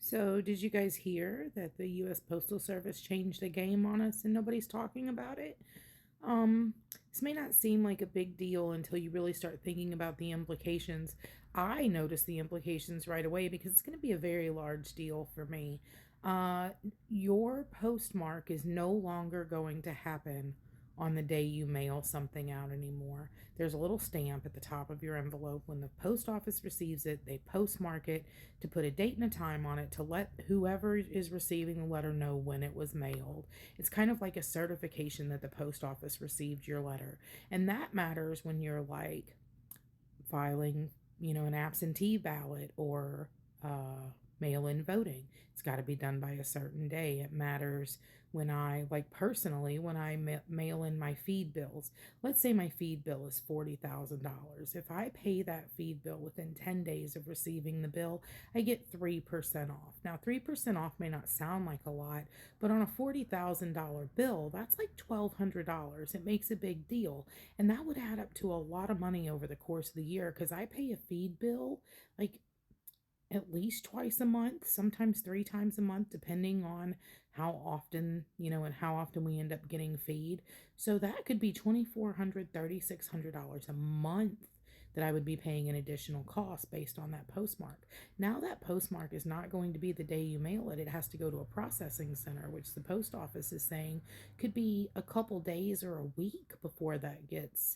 So, did you guys hear that the US Postal Service changed the game on us and nobody's talking about it? This may not seem like a big deal until you really start thinking about the implications. I noticed the implications right away because it's going to be a very large deal for me. Your postmark is no longer going to happen on the day you mail something out anymore. There's a little stamp at the top of your envelope. When the post office receives it, they postmark it to put a date and a time on it to let whoever is receiving the letter know when it was mailed. It's kind of like a certification that the post office received your letter. And that matters when you're like filing, an absentee ballot or mail in voting. It's got to be done by a certain day. It matters when like personally, when I mail in my feed bills. Let's say my feed bill is $40,000. If I pay that feed bill within 10 days of receiving the bill, I get 3% off. Now, 3% off may not sound like a lot, but on a $40,000 bill, that's like $1,200. It makes a big deal. And that would add up to a lot of money over the course of the year because I pay a feed bill like at least twice a month, sometimes three times a month, depending on how often, and how often we end up getting feed. So that could be $2,400, $3,600 a month that I would be paying an additional cost based on that postmark. Now that postmark is not going to be the day you mail it. It has to go to a processing center, which the post office is saying could be a couple days or a week before that gets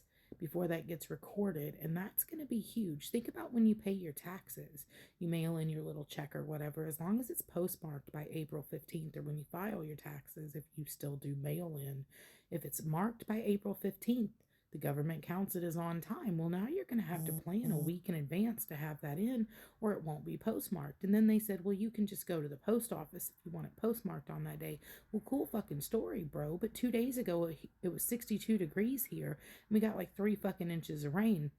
recorded, and that's going to be huge. Think about when you pay your taxes. You mail in your little check or whatever, as long as it's postmarked by April 15th, or when you file your taxes, if you still do mail in, if it's marked by April 15th, the government counts it as on time. Well, now you're going to have to plan a week in advance to have that in, or it won't be postmarked. And then they said, well, you can just go to the post office if you want it postmarked on that day. Well, cool fucking story, bro. But 2 days ago, it was 62 degrees here, and we got like 3 fucking inches of rain.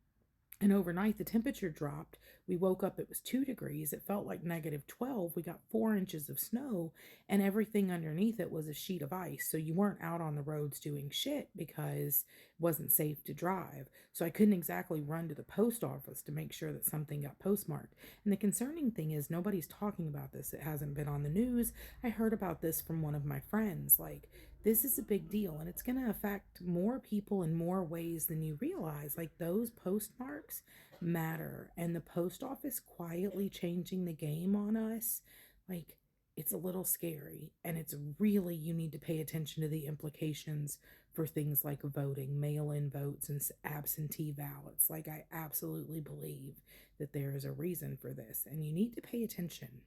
And overnight, the temperature dropped. We woke up, it was 2 degrees. It felt like -12. We got 4 inches of snow, and everything underneath it was a sheet of ice. So you weren't out on the roads doing shit because it wasn't safe to drive. So I couldn't exactly run to the post office to make sure that something got postmarked. And the concerning thing is, nobody's talking about this. It hasn't been on the news. I heard about this from one of my friends. Like, this is a big deal, and it's going to affect more people in more ways than you realize. Like, those postmarks matter, and the post office quietly changing the game on us, like, it's a little scary, and it's really, you need to pay attention to the implications for things like voting, mail-in votes, and absentee ballots. Like, I absolutely believe that there is a reason for this, and you need to pay attention.